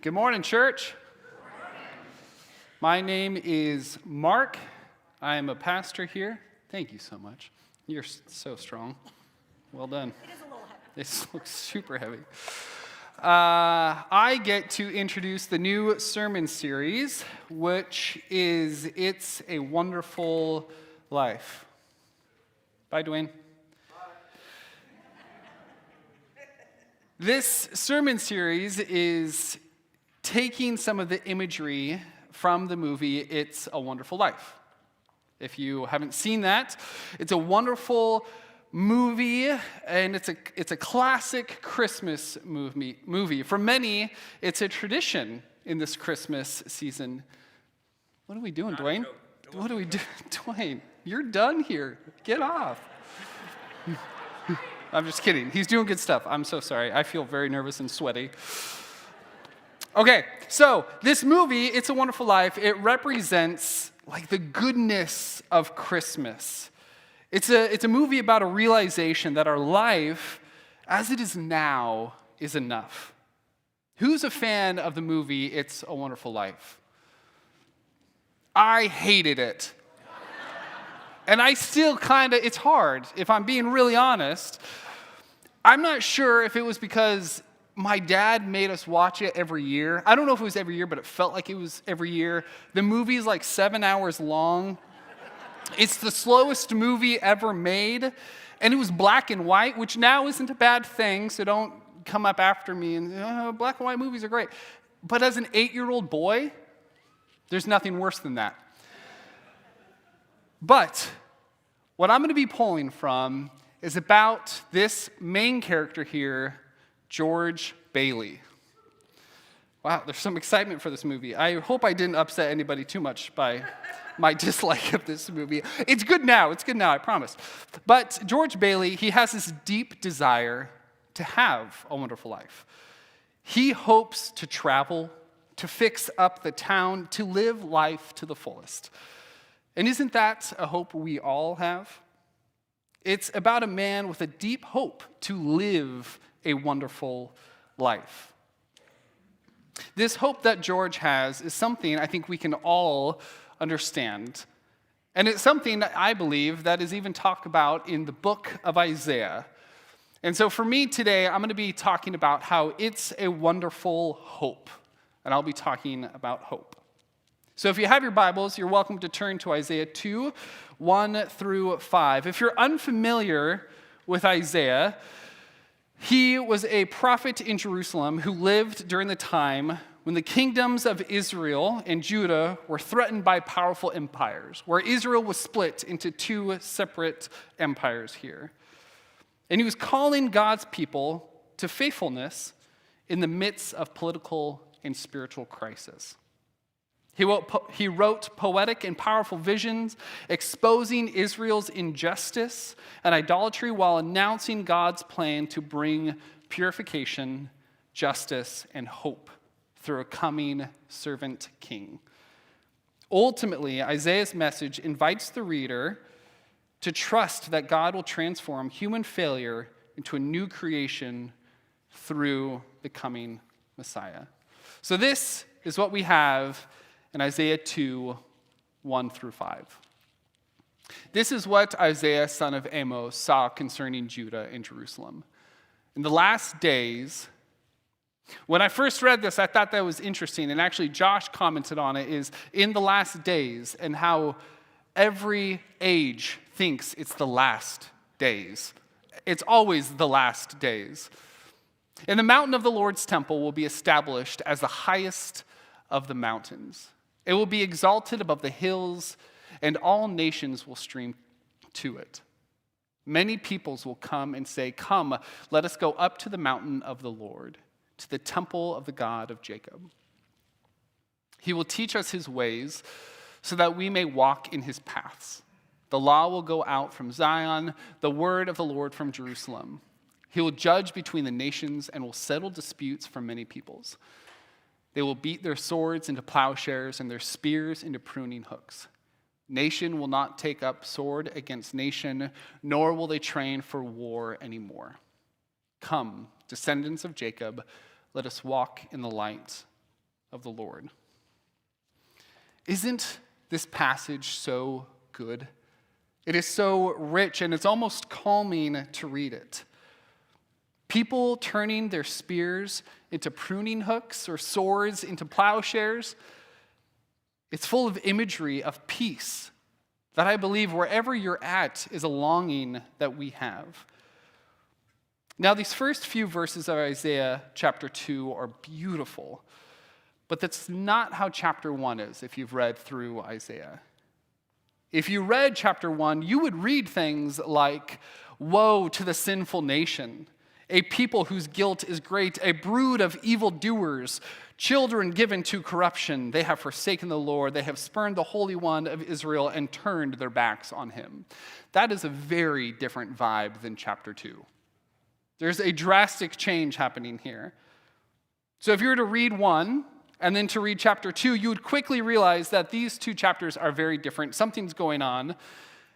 Good morning, church. My name is Mark. I am a pastor here. Thank you so much. You're so strong. Well done. It is a little heavy. This looks super heavy. I get to introduce the new sermon series, which is It's a Wonderful Life. Bye, Dwayne. This sermon series is taking some of the imagery from the movie It's a Wonderful Life. If you haven't seen that, it's a wonderful movie, and it's a classic Christmas movie. For many, it's a tradition in this Christmas season. What are we doing, Dwayne? What are we doing? Dwayne, you're done here. Get off. I'm just kidding. He's doing good stuff. I'm so sorry. I feel very nervous and sweaty. Okay, so this movie, It's a Wonderful Life, it represents like the goodness of Christmas. It's a movie about a realization that our life, as it is now, is enough. Who's a fan of the movie It's a Wonderful Life? I hated it. And I still it's hard, if I'm being really honest. I'm not sure if it was because my dad made us watch it every year. I don't know if it was every year, but it felt like it was every year. The movie is like 7 hours long. It's the slowest movie ever made. And it was black and white, which now isn't a bad thing, so don't come up after me and, black and white movies are great. But as an 8-year-old boy, there's nothing worse than that. But what I'm going to be pulling from is about this main character here, George Bailey. Wow, there's some excitement for this movie. I hope I didn't upset anybody too much by my dislike of this movie. It's good now, I promise. But George Bailey, he has this deep desire to have a wonderful life. He hopes to travel, to fix up the town, to live life to the fullest. And isn't that a hope we all have? It's about a man with a deep hope to live a wonderful life. This hope that George has is something I think we can all understand. And it's something that I believe that is even talked about in the book of Isaiah. And so for me today, I'm going to be talking about how it's a wonderful hope. And I'll be talking about hope. So if you have your Bibles, you're welcome to turn to Isaiah 2, 1 through 5. If you're unfamiliar with Isaiah, he was a prophet in Jerusalem who lived during the time when the kingdoms of Israel and Judah were threatened by powerful empires, where Israel was split into two separate empires here. And he was calling God's people to faithfulness in the midst of political and spiritual crisis. He wrote poetic and powerful visions exposing Israel's injustice and idolatry while announcing God's plan to bring purification, justice, and hope through a coming servant king. Ultimately, Isaiah's message invites the reader to trust that God will transform human failure into a new creation through the coming Messiah. So this is what we have in Isaiah 2, 1 through 5. This is what Isaiah, son of Amos, saw concerning Judah and Jerusalem. In the last days, when I first read this, I thought that was interesting, and actually Josh commented on it, is in the last days, and how every age thinks it's the last days. It's always the last days. And the mountain of the Lord's temple will be established as the highest of the mountains. It will be exalted above the hills, and all nations will stream to it. Many peoples will come and say, "Come, let us go up to the mountain of the Lord, to the temple of the God of Jacob. He will teach us his ways so that we may walk in his paths. The law will go out from Zion, the word of the Lord from Jerusalem. He will judge between the nations and will settle disputes for many peoples. They will beat their swords into plowshares and their spears into pruning hooks. Nation will not take up sword against nation, nor will they train for war anymore. Come, descendants of Jacob, let us walk in the light of the Lord. Isn't this passage so good? It is so rich, and it's almost calming to read it. People turning their spears into pruning hooks or swords into plowshares. It's full of imagery of peace that I believe wherever you're at is a longing that we have. Now, these first few verses of Isaiah chapter 2 are beautiful, but that's not how chapter 1 is if you've read through Isaiah. If you read chapter 1, you would read things like, "Woe to the sinful nation, a people whose guilt is great, a brood of evildoers, children given to corruption. They have forsaken the Lord. They have spurned the Holy One of Israel and turned their backs on him." That is a very different vibe than chapter 2. There's a drastic change happening here. So if you were to read 1 and then to read chapter 2, you would quickly realize that these two chapters are very different. Something's going on,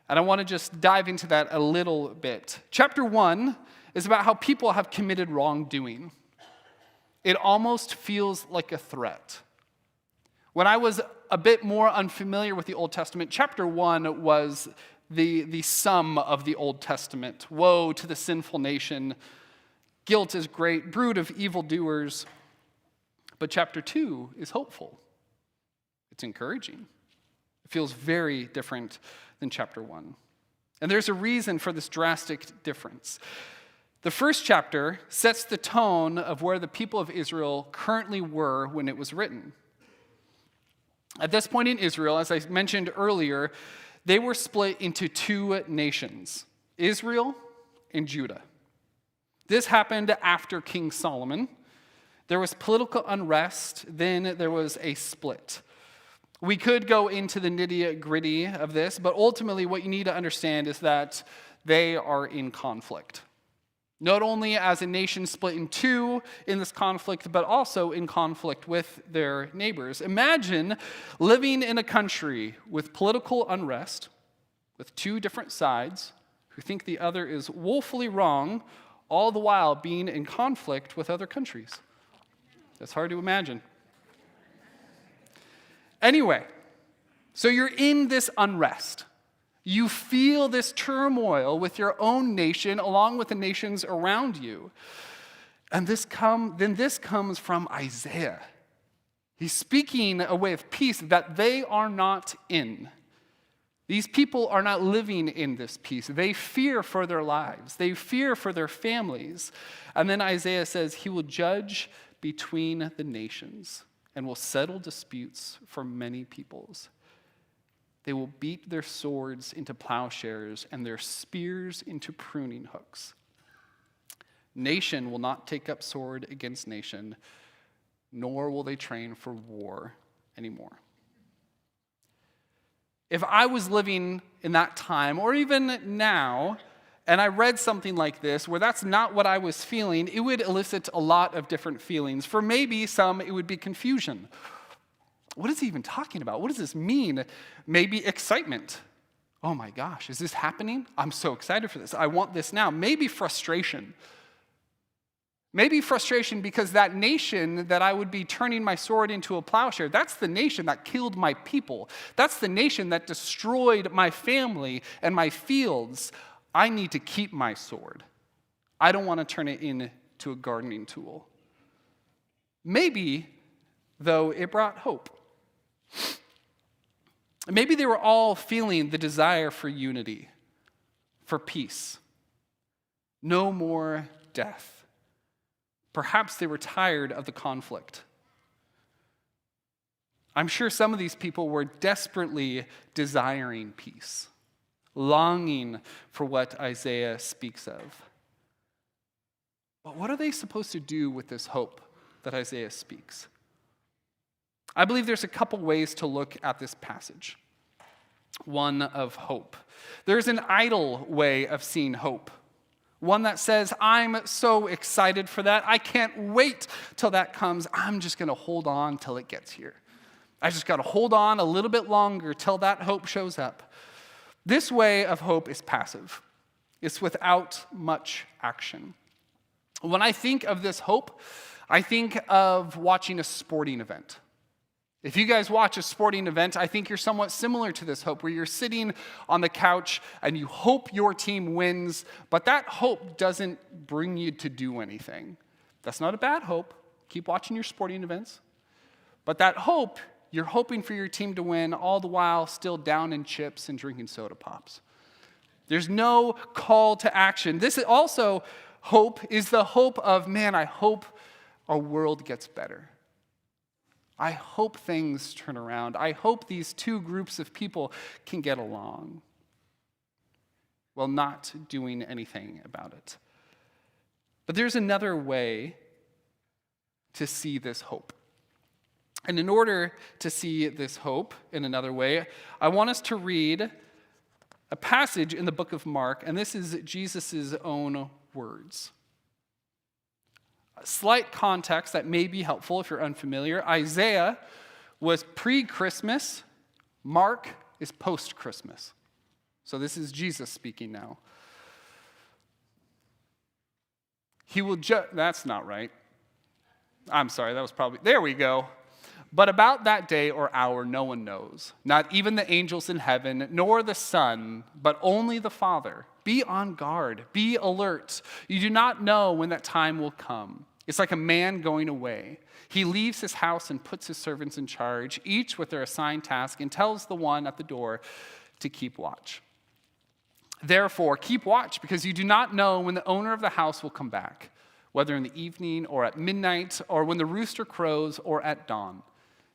and I want to just dive into that a little bit. Chapter 1 is about how people have committed wrongdoing. It almost feels like a threat. When I was a bit more unfamiliar with the Old Testament, chapter 1 was the sum of the Old Testament. Woe to the sinful nation, guilt is great, brood of evildoers. But chapter 2 is hopeful. It's encouraging. It feels very different than chapter 1. And there's a reason for this drastic difference. The first chapter sets the tone of where the people of Israel currently were when it was written. At this point in Israel, as I mentioned earlier, they were split into two nations, Israel and Judah. This happened after King Solomon. There was political unrest, then there was a split. We could go into the nitty-gritty of this, but ultimately what you need to understand is that they are in conflict. Not only as a nation split in two in this conflict, but also in conflict with their neighbors. Imagine living in a country with political unrest, with two different sides who think the other is woefully wrong, all the while being in conflict with other countries. That's hard to imagine. Anyway, so you're in this unrest. You feel this turmoil with your own nation along with the nations around you. And this comes from Isaiah. He's speaking a way of peace that they are not in. These people are not living in this peace. They fear for their lives. They fear for their families. And then Isaiah says he will judge between the nations and will settle disputes for many peoples. They will beat their swords into plowshares and their spears into pruning hooks. Nation will not take up sword against nation, nor will they train for war anymore. If I was living in that time, or even now, and I read something like this, where that's not what I was feeling, it would elicit a lot of different feelings. For maybe some, it would be confusion. What is he even talking about? What does this mean? Maybe excitement. Oh my gosh, is this happening? I'm so excited for this. I want this now. Maybe frustration. Maybe frustration because that nation that I would be turning my sword into a plowshare, that's the nation that killed my people. That's the nation that destroyed my family and my fields. I need to keep my sword. I don't want to turn it into a gardening tool. Maybe, though, it brought hope. Maybe they were all feeling the desire for unity, for peace. No more death. Perhaps they were tired of the conflict. I'm sure some of these people were desperately desiring peace, longing for what Isaiah speaks of. But what are they supposed to do with this hope that Isaiah speaks? I believe there's a couple ways to look at this passage. One of hope. There's an idle way of seeing hope. One that says, I'm so excited for that. I can't wait till that comes. I'm just going to hold on till it gets here. I just got to hold on a little bit longer till that hope shows up. This way of hope is passive. It's without much action. When I think of this hope, I think of watching a sporting event. If you guys watch a sporting event, I think you're somewhat similar to this hope, where you're sitting on the couch and you hope your team wins, but that hope doesn't bring you to do anything. That's not a bad hope. Keep watching your sporting events. But that hope, you're hoping for your team to win, all the while still down in chips and drinking soda pops. There's no call to action. This is also hope is the hope of, man, I hope our world gets better. I hope things turn around. I hope these two groups of people can get along, while not doing anything about it. But there's another way to see this hope. And in order to see this hope in another way, I want us to read a passage in the book of Mark, and this is Jesus' own words. A slight context that may be helpful if you're unfamiliar. Isaiah was pre-Christmas. Mark is post-Christmas. So this is Jesus speaking now. That's not right. I'm sorry, that was probably, there we go. But about that day or hour, no one knows, not even the angels in heaven, nor the Son, but only the Father. Be on guard, be alert. You do not know when that time will come. It's like a man going away. He leaves his house and puts his servants in charge, each with their assigned task, and tells the one at the door to keep watch. Therefore, keep watch, because you do not know when the owner of the house will come back, whether in the evening or at midnight, or when the rooster crows or at dawn.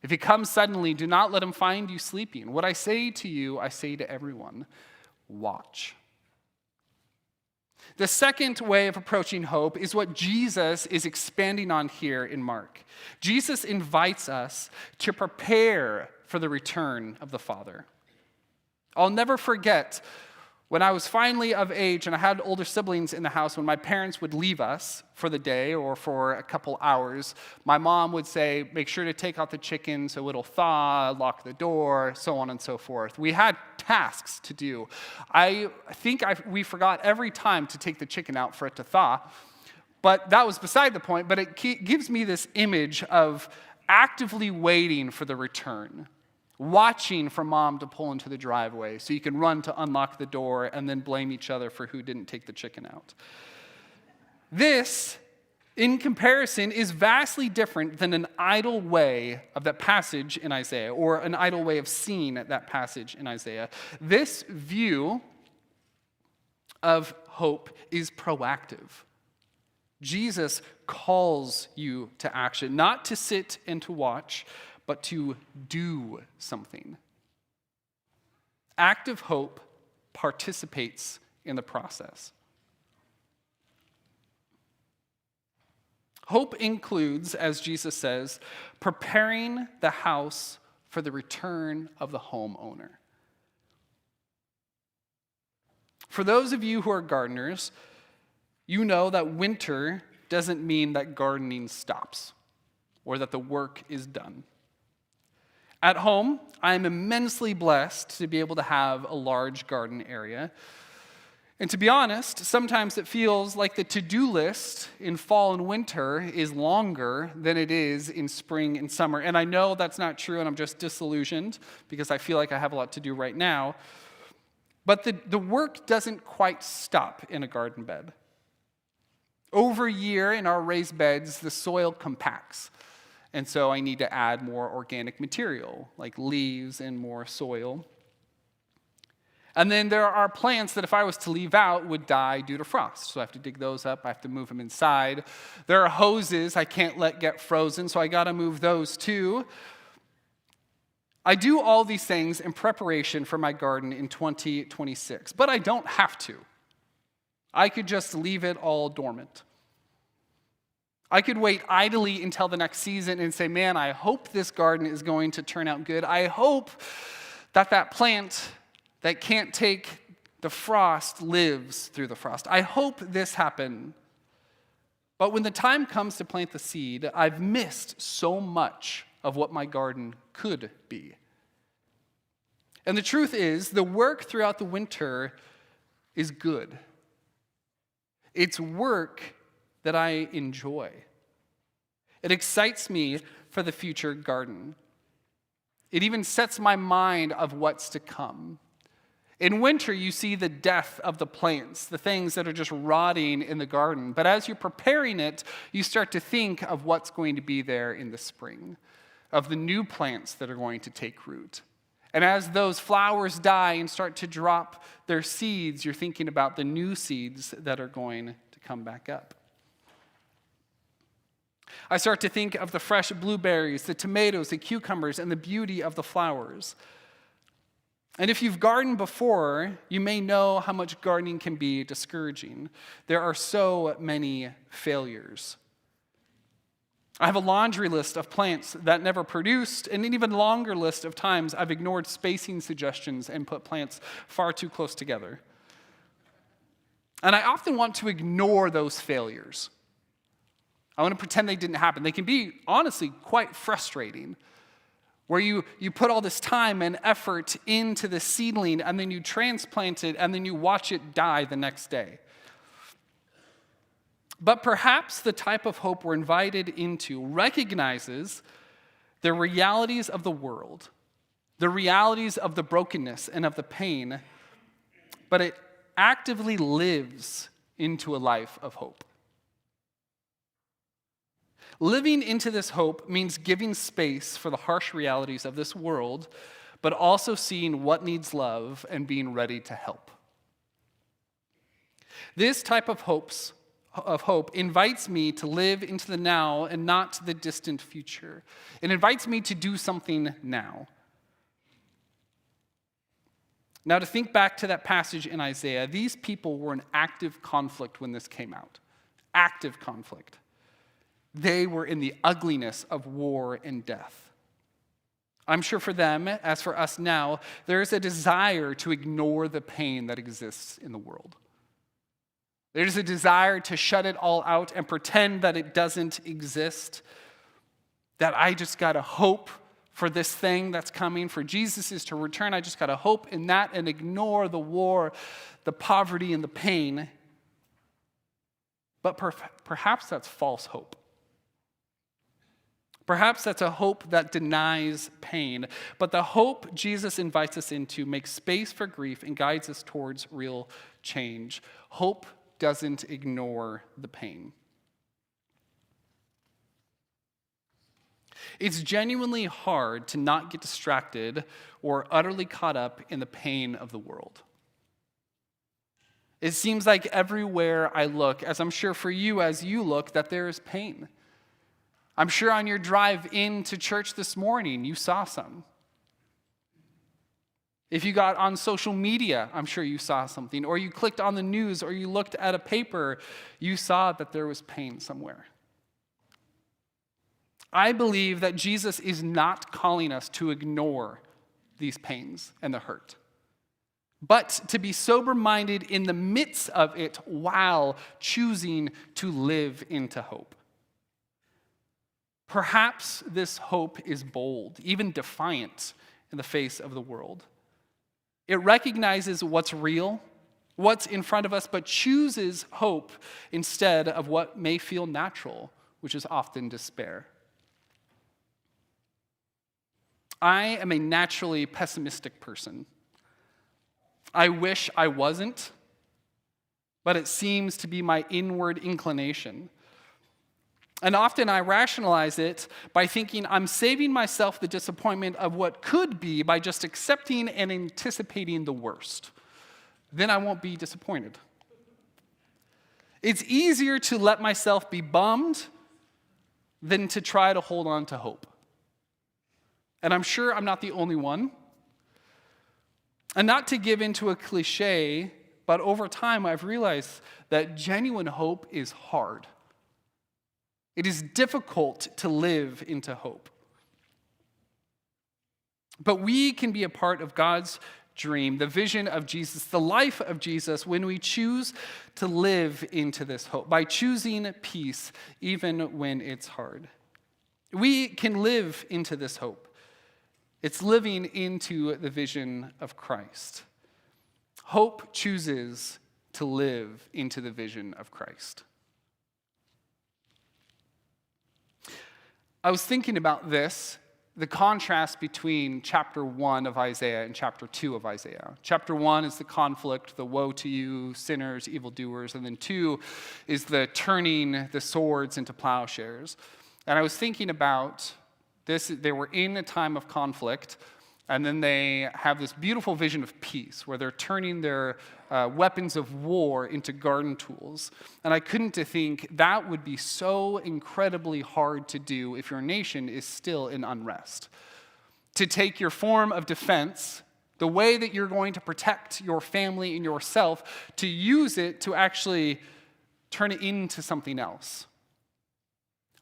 If he comes suddenly, do not let him find you sleeping. What I say to you, I say to everyone, watch. The second way of approaching hope is what Jesus is expanding on here in Mark. Jesus invites us to prepare for the return of the Father. I'll never forget when I was finally of age and I had older siblings in the house, when my parents would leave us for the day or for a couple hours, my mom would say, make sure to take out the chicken so it'll thaw, lock the door, so on and so forth. We had tasks to do. I think we forgot every time to take the chicken out for it to thaw, but that was beside the point. But it gives me this image of actively waiting for the return. Watching for mom to pull into the driveway so you can run to unlock the door and then blame each other for who didn't take the chicken out. This, in comparison, is vastly different than an idle way of that passage in Isaiah, or an idle way of seeing that passage in Isaiah. This view of hope is proactive. Jesus calls you to action, not to sit and to watch, but to do something. Active hope participates in the process. Hope includes, as Jesus says, preparing the house for the return of the homeowner. For those of you who are gardeners, you know that winter doesn't mean that gardening stops or that the work is done. At home, I am immensely blessed to be able to have a large garden area. And to be honest, sometimes it feels like the to-do list in fall and winter is longer than it is in spring and summer. And I know that's not true, and I'm just disillusioned because I feel like I have a lot to do right now. But the work doesn't quite stop in a garden bed. Over a year in our raised beds, the soil compacts. And so I need to add more organic material, like leaves and more soil. And then there are plants that if I was to leave out would die due to frost. So I have to dig those up, I have to move them inside. There are hoses I can't let get frozen, so I gotta move those too. I do all these things in preparation for my garden in 2026, but I don't have to. I could just leave it all dormant. I could wait idly until the next season and say, man, I hope this garden is going to turn out good. I hope that plant that can't take the frost lives through the frost. I hope this happens. But when the time comes to plant the seed, I've missed so much of what my garden could be. And the truth is, the work throughout the winter is good. It's work that I enjoy. It excites me for the future garden. It even sets my mind of what's to come. In winter, you see the death of the plants, the things that are just rotting in the garden. But as you're preparing it, you start to think of what's going to be there in the spring, of the new plants that are going to take root. And as those flowers die and start to drop their seeds, you're thinking about the new seeds that are going to come back up. I start to think of the fresh blueberries, the tomatoes, the cucumbers, and the beauty of the flowers. And if you've gardened before, you may know how much gardening can be discouraging. There are so many failures. I have a laundry list of plants that never produced, and an even longer list of times I've ignored spacing suggestions and put plants far too close together. And I often want to ignore those failures. I want to pretend they didn't happen. They can be, honestly, quite frustrating, where you put all this time and effort into the seedling, and then you transplant it, and then you watch it die the next day. But perhaps the type of hope we're invited into recognizes the realities of the world, the realities of the brokenness and of the pain, but it actively lives into a life of hope. Living into this hope means giving space for the harsh realities of this world, but also seeing what needs love and being ready to help. This type of hope invites me to live into the now and not the distant future. It invites me to do something now. Now, to think back to that passage in Isaiah, these people were in active conflict when this came out. Active conflict. They were in the ugliness of war and death. I'm sure for them, as for us now, there is a desire to ignore the pain that exists in the world. There's a desire to shut it all out and pretend that it doesn't exist, that I just got to hope for this thing that's coming, for Jesus is to return. I just got to hope in that and ignore the war, the poverty, and the pain. But perhaps that's false hope. Perhaps that's a hope that denies pain, but the hope Jesus invites us into makes space for grief and guides us towards real change. Hope doesn't ignore the pain. It's genuinely hard to not get distracted or utterly caught up in the pain of the world. It seems like everywhere I look, as I'm sure for you as you look, that there is pain. I'm sure on your drive into church this morning, you saw some. If you got on social media, I'm sure you saw something. Or you clicked on the news, or you looked at a paper, you saw that there was pain somewhere. I believe that Jesus is not calling us to ignore these pains and the hurt, but to be sober-minded in the midst of it while choosing to live into hope. Perhaps this hope is bold, even defiant in the face of the world. It recognizes what's real, what's in front of us, but chooses hope instead of what may feel natural, which is often despair. I am a naturally pessimistic person. I wish I wasn't, but it seems to be my inward inclination. And often I rationalize it by thinking I'm saving myself the disappointment of what could be by just accepting and anticipating the worst. Then I won't be disappointed. It's easier to let myself be bummed than to try to hold on to hope. And I'm sure I'm not the only one. And not to give into a cliche, but over time I've realized that genuine hope is hard. It is difficult to live into hope. But we can be a part of God's dream, the vision of Jesus, the life of Jesus, when we choose to live into this hope, by choosing peace even when it's hard. We can live into this hope. It's living into the vision of Christ. Hope chooses to live into the vision of Christ. I was thinking about this, the contrast between chapter 1 of Isaiah and chapter 2 of Isaiah. Chapter 1 is the conflict, the woe to you, sinners, evildoers, and then 2 is the turning the swords into plowshares. And I was thinking about this, they were in a time of conflict, and then they have this beautiful vision of peace where they're turning their weapons of war into garden tools. And I couldn't think that would be so incredibly hard to do if your nation is still in unrest. To take your form of defense, the way that you're going to protect your family and yourself, to use it to actually turn it into something else.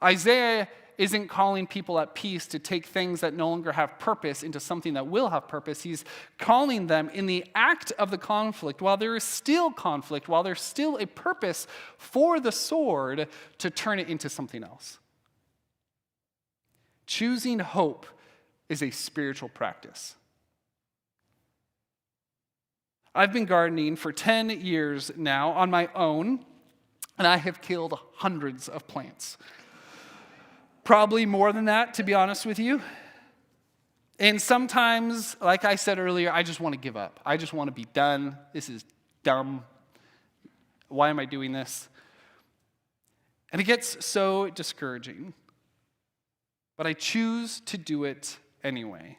Isaiah isn't calling people at peace to take things that no longer have purpose into something that will have purpose. He's calling them in the act of the conflict, while there is still conflict, while there's still a purpose for the sword, to turn it into something else. Choosing hope is a spiritual practice. I've been gardening for 10 years now on my own, and I have killed hundreds of plants. Probably more than that, to be honest with you. And sometimes, like I said earlier, I just want to give up. I just want to be done. This is dumb. Why am I doing this? And it gets so discouraging. But I choose to do it anyway.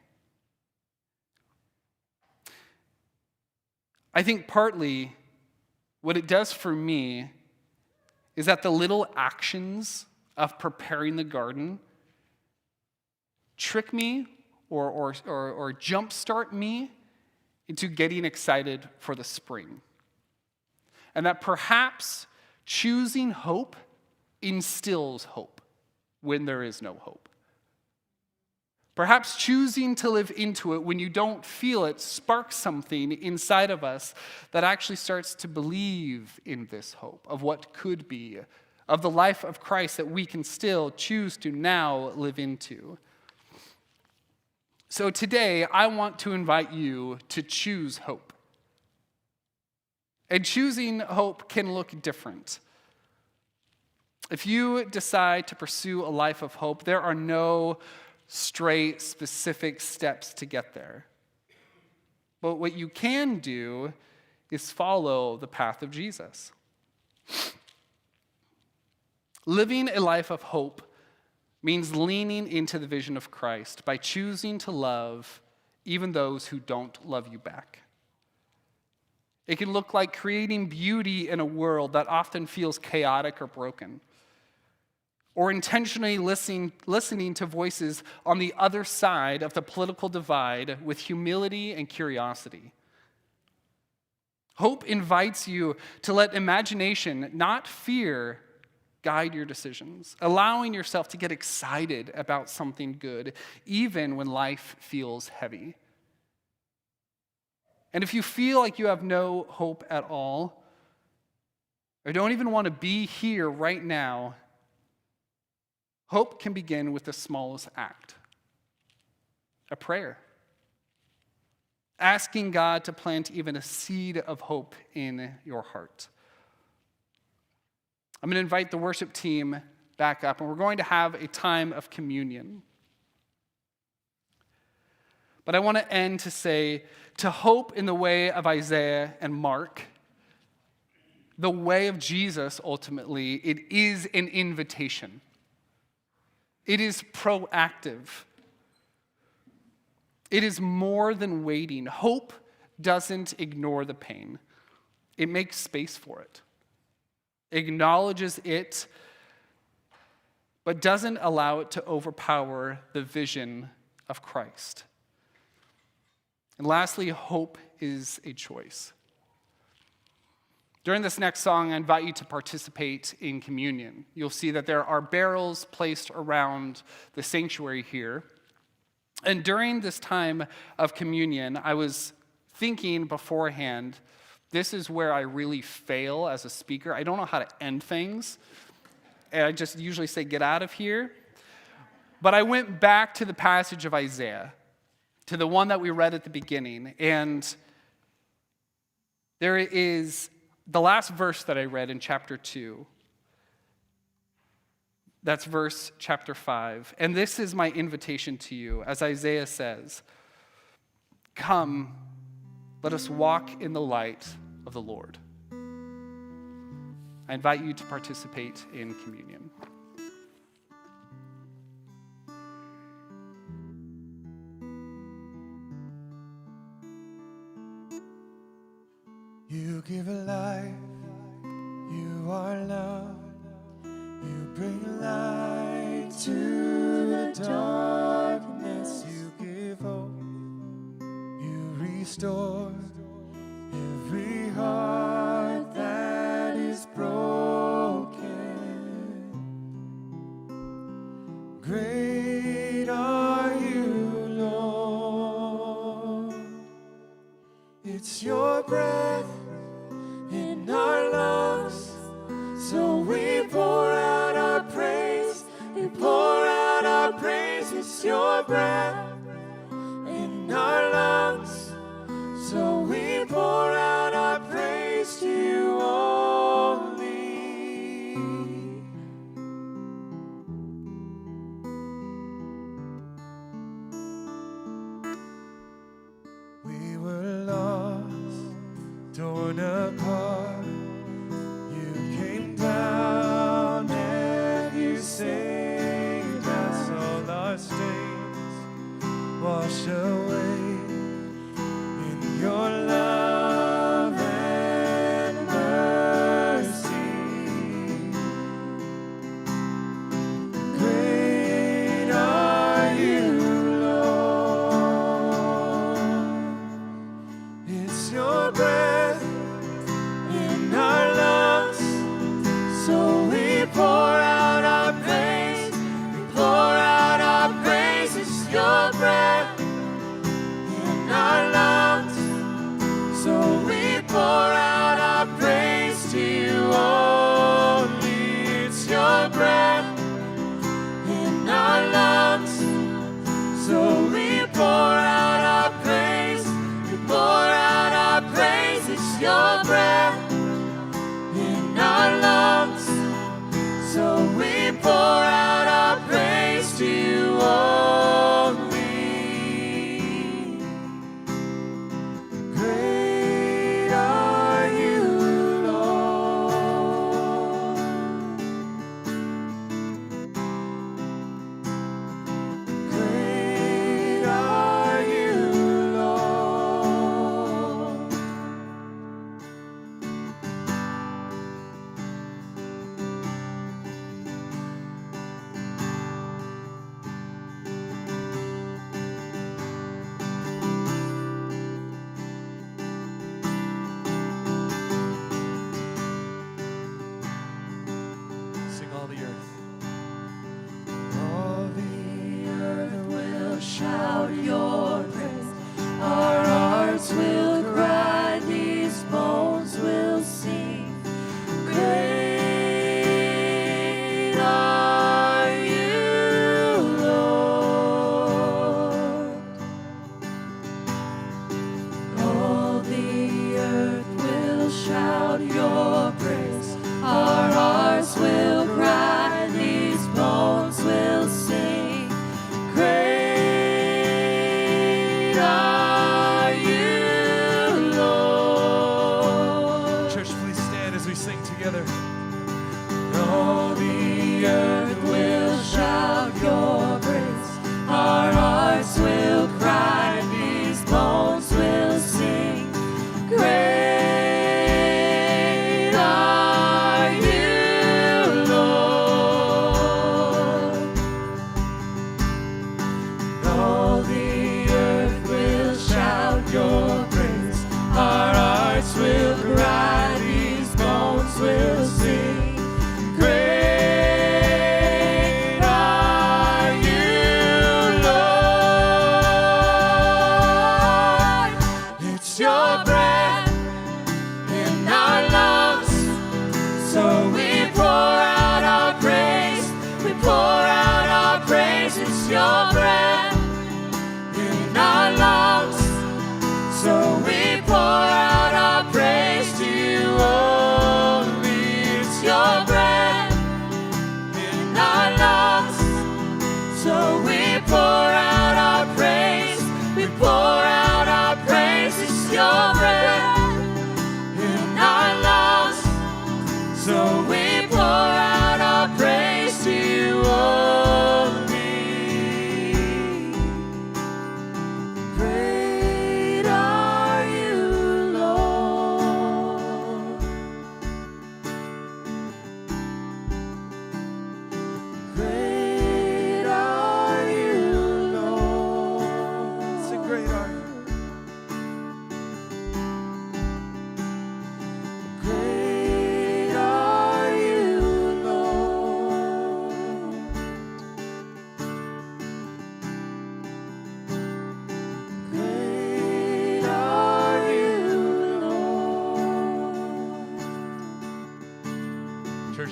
I think partly what it does for me is that the little actions of preparing the garden trick me or jumpstart me into getting excited for the spring. And that perhaps choosing hope instills hope when there is no hope. Perhaps choosing to live into it when you don't feel it sparks something inside of us that actually starts to believe in this hope of what could be, of the life of Christ that we can still choose to now live into. So today, I want to invite you to choose hope. And choosing hope can look different. If you decide to pursue a life of hope, there are no straight, specific steps to get there. But what you can do is follow the path of Jesus. Living a life of hope means leaning into the vision of Christ by choosing to love even those who don't love you back. It can look like creating beauty in a world that often feels chaotic or broken, or intentionally listening to voices on the other side of the political divide with humility and curiosity. Hope invites you to let imagination, not fear, guide your decisions, allowing yourself to get excited about something good, even when life feels heavy. And if you feel like you have no hope at all, or don't even want to be here right now, hope can begin with the smallest act, a prayer. Asking God to plant even a seed of hope in your heart. I'm going to invite the worship team back up, and we're going to have a time of communion. But I want to end to say, to hope in the way of Isaiah and Mark, the way of Jesus ultimately, it is an invitation. It is proactive. It is more than waiting. Hope doesn't ignore the pain. It makes space for it. Acknowledges it, but doesn't allow it to overpower the vision of Christ. And lastly, hope is a choice. During this next song, I invite you to participate in communion. You'll see that there are barrels placed around the sanctuary here. And during this time of communion, I was thinking beforehand, this is where I really fail as a speaker. I don't know how to end things. And I just usually say, get out of here. But I went back to the passage of Isaiah, to the one that we read at the beginning. And there is the last verse that I read in chapter 2. That's verse chapter 5. And this is my invitation to you, as Isaiah says, come, let us walk in the light of the Lord. I invite you to participate in communion. You give life, you are love, you bring light to the darkness, you give hope, you restore every heart that is broken. Great are you, Lord. It's your breath in our lungs, so we pour out our praise. We pour out our praise. It's your breath in our lungs, so we pour out our praise to you only. We were lost, torn apart. You came down and you saved us. All our stains wash away in your love and mercy. Great are you, Lord. It's your breath in our lungs, so we pour out our praise. We pour out our praise. It's your breath in our lungs, so we pour out our praise to you only. It's your breath in our lungs, so we pour out our praise. We pour out our praise. It's your breath in our lungs, so we pour out our praise to you only. Great are you, Lord. Great are you, Lord. Sing all the earth. All the earth will shout your praise. Our hearts will cry, these bones will sing. Great are you, Lord. All the earth will shout your praise. Our hearts will cry, these bones will sing. Great are you, Lord. Church, please stand as we sing together. All the earth will shout your praise. Our hearts will cry, these bones will sing. Great are you, Lord. All the earth will shout your praise. Our hearts will cry, these bones will sing. Great are you, Lord. It's your breath in our lungs, so we pour out our praise. We pour out our praise. It's your breath in our lungs, so we pour out our praise to you only. It's your breath in our lungs.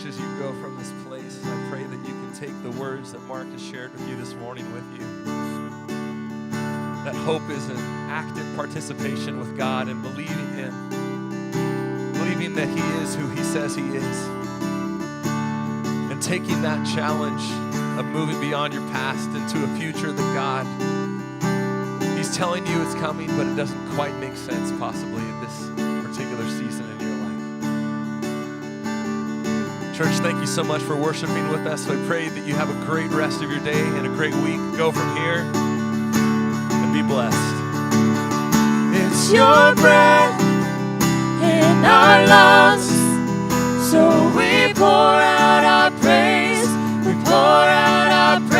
church, as you go from this place, I pray that you can take the words that Mark has shared with you this morning with you. That hope is an active participation with God and believing Him, believing that He is who He says He is, and taking that challenge of moving beyond your past into a future that God, He's telling you it's coming, but it doesn't quite make sense possibly at this particular season in your life. Church, thank you so much for worshiping with us. I pray that you have a great rest of your day and a great week. Go from here and be blessed. It's your breath in our lungs, so we pour